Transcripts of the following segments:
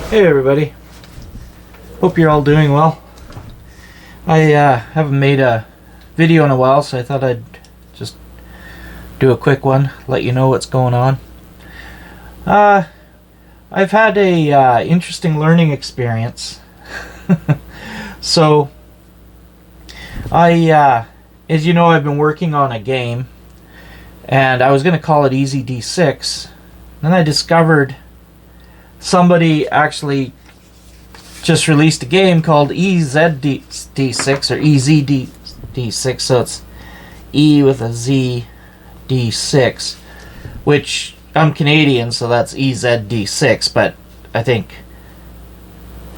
Hey everybody, hope you're all doing well. I haven't made a video in a while, so I thought I'd just do a quick one, let you know what's going on. I've had a interesting learning experience. So, as you know, I've been working on a game, and I was going to call it Easy D6. Then I discovered somebody actually just released a game called EZD6 or EZD6, so it's E with a Z D6, which I'm Canadian, so that's EZD6, but I think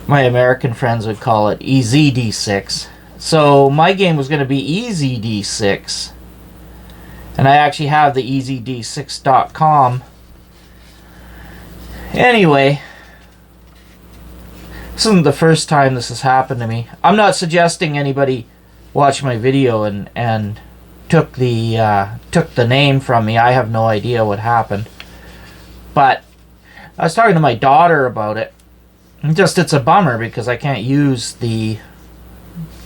my American friends would call it EZD6. So my game was going to be EZD6, and I actually have the EZD6.com. Anyway, this isn't the first time this has happened to me. I'm not suggesting anybody watch my video and took the name from me. I have no idea what happened. But I was talking to my daughter about it. It's a bummer because I can't use the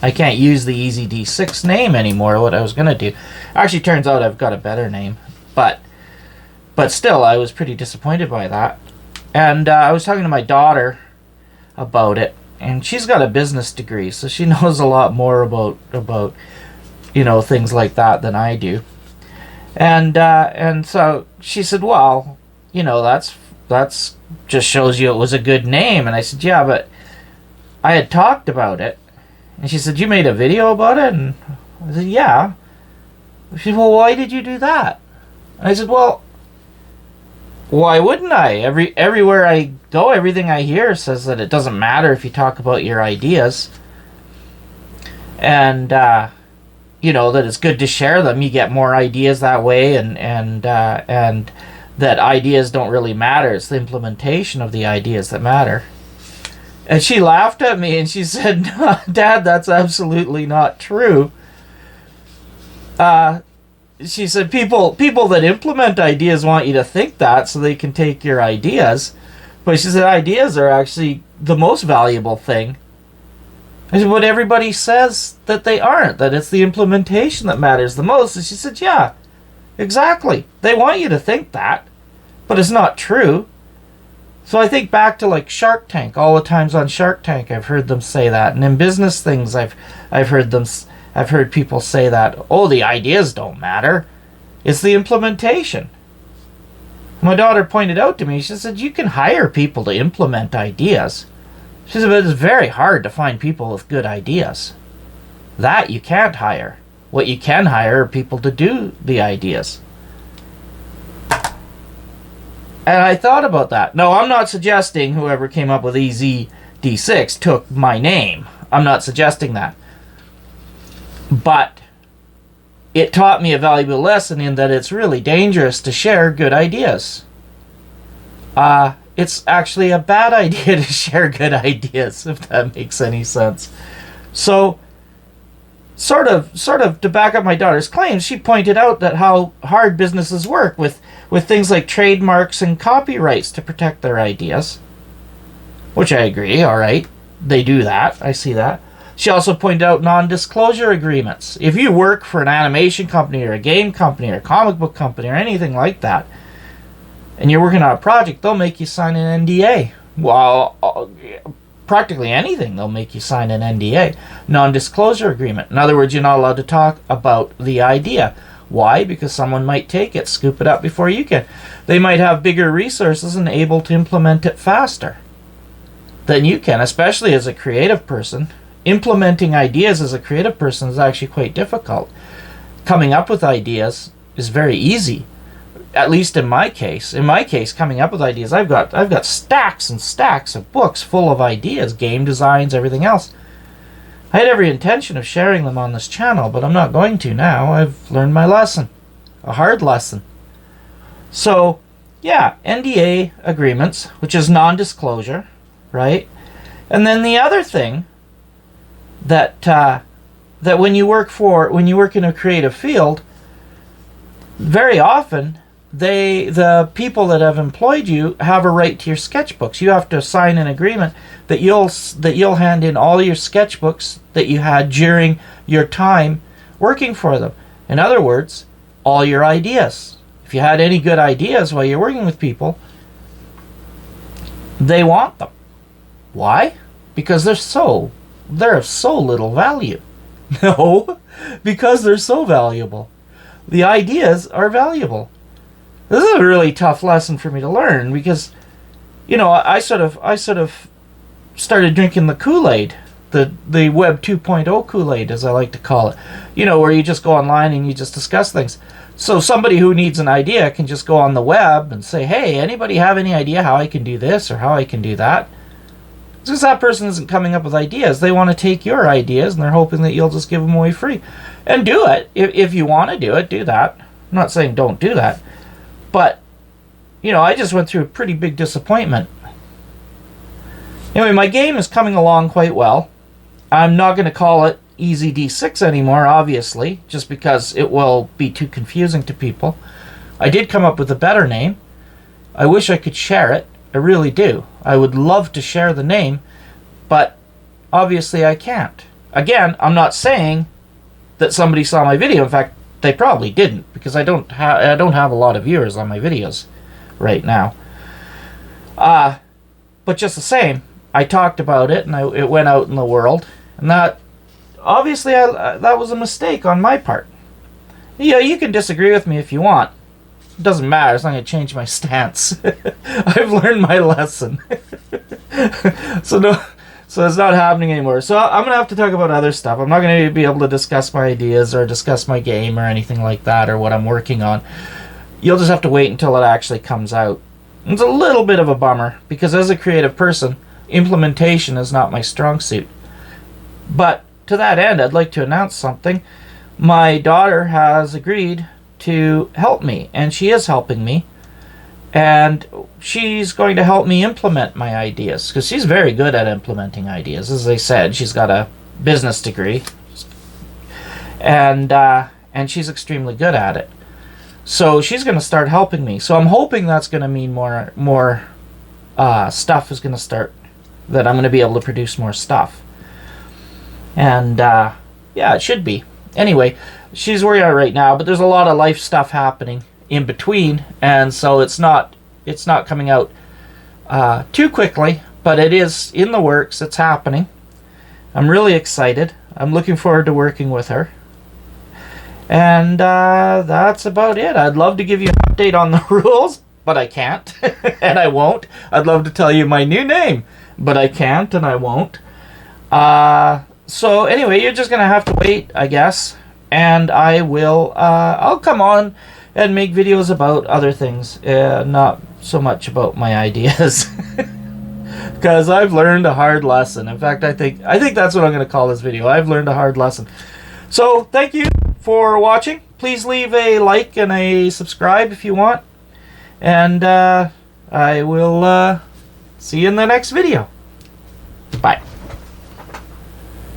EZD6 name anymore. What I was gonna do, actually, turns out I've got a better name. But still, I was pretty disappointed by that. And I was talking to my daughter about it, and she's got a business degree, so she knows a lot more about things like that than I do. And so she said, "Well, that's just shows you it was a good name." And I said, "Yeah, but I had talked about it." And she said, "You made a video about it?" And I said, "Yeah." She said, "Well, why did you do that?" And I said, "Well, why wouldn't I? Everywhere I go, everything I hear says that it doesn't matter if you talk about your ideas, and that it's good to share them. You get more ideas that way, and that ideas don't really matter. It's the implementation of the ideas that matter." And she laughed at me and she said, "No, Dad, that's absolutely not true." She said, people that implement ideas want you to think that so they can take your ideas. But she said, ideas are actually the most valuable thing. I said, but everybody says that they aren't, that it's the implementation that matters the most. And she said, yeah, exactly. They want you to think that, but it's not true. So I think back to like Shark Tank. All the times on Shark Tank, I've heard them say that. And in business things, I've heard people say that, oh, the ideas don't matter. It's the implementation. My daughter pointed out to me, she said, you can hire people to implement ideas. She said, but it's very hard to find people with good ideas. That you can't hire. What you can hire are people to do the ideas. And I thought about that. No, I'm not suggesting whoever came up with EZD6 took my name. I'm not suggesting that. But it taught me a valuable lesson in that it's really dangerous to share good ideas. It's actually a bad idea to share good ideas, if that makes any sense. So, sort of to back up my daughter's claims, she pointed out that how hard businesses work with things like trademarks and copyrights to protect their ideas. Which I agree, all right. They do that. I see that. She also pointed out non-disclosure agreements. If you work for an animation company or a game company or a comic book company or anything like that, and you're working on a project, they'll make you sign an NDA. Well, practically anything, they'll make you sign an NDA. Non-disclosure agreement. In other words, you're not allowed to talk about the idea. Why? Because someone might take it, scoop it up before you can. They might have bigger resources and able to implement it faster than you can, especially as a creative person. Implementing ideas as a creative person is actually quite difficult. Coming up with ideas is very easy, at least in my case. In my case, coming up with ideas, I've got stacks and stacks of books full of ideas, game designs, everything else. I had every intention of sharing them on this channel, but I'm not going to now. I've learned my lesson, a hard lesson. So, yeah, NDA agreements, which is non-disclosure, right? And then the other thing that when you work in a creative field, very often the people that have employed you have a right to your sketchbooks. You have to sign an agreement that you'll hand in all your sketchbooks that you had during your time working for them. In other words, all your ideas. If you had any good ideas while you're working with people, they want them. Why? Because they're of so little value. No, because they're so valuable. The ideas are valuable. This is a really tough lesson for me to learn because, I sort of started drinking the Kool-Aid, the Web 2.0 Kool-Aid, as I like to call it. Where you just go online and you just discuss things. So somebody who needs an idea can just go on the web and say, hey, anybody have any idea how I can do this or how I can do that? Because that person isn't coming up with ideas. They want to take your ideas and they're hoping that you'll just give them away free. And do it. If you want to do it, do that. I'm not saying don't do that. But, I just went through a pretty big disappointment. Anyway, my game is coming along quite well. I'm not going to call it Easy D6 anymore, obviously, just because it will be too confusing to people. I did come up with a better name. I wish I could share it. I really do. I would love to share the name, but obviously I can't. Again, I'm not saying that somebody saw my video. In fact, they probably didn't, because I don't have a lot of viewers on my videos right now. But just the same, I talked about it, and it went out in the world, and that obviously that was a mistake on my part. Yeah, you can disagree with me if you want. It doesn't matter. It's not going to change my stance. I've learned my lesson. So it's not happening anymore. So I'm going to have to talk about other stuff. I'm not going to be able to discuss my ideas or discuss my game or anything like that or what I'm working on. You'll just have to wait until it actually comes out. It's a little bit of a bummer because as a creative person, implementation is not my strong suit. But to that end, I'd like to announce something. My daughter has agreed to help me, and she is helping me. And she's going to help me implement my ideas, because she's very good at implementing ideas. As I said, she's got a business degree, and she's extremely good at it. So she's going to start helping me. So I'm hoping that's going to mean more stuff is going to start, that I'm going to be able to produce more stuff. And yeah, it should be. Anyway, she's working on it right now, but there's a lot of life stuff happening in between, and so it's not coming out too quickly, but it is in the works. It's happening. I'm really excited. I'm looking forward to working with her, and that's about it. I'd love to give you an update on the rules, but I can't and I won't. I'd love to tell you my new name, but I can't and I won't. So anyway, you're just gonna have to wait, I guess, and I will I'll come on and make videos about other things, not so much about my ideas, because I've learned a hard lesson. In fact, I think that's what I'm going to call this video. I've learned a hard lesson. So thank you for watching. Please leave a like and a subscribe if you want, and I will see you in the next video. Bye.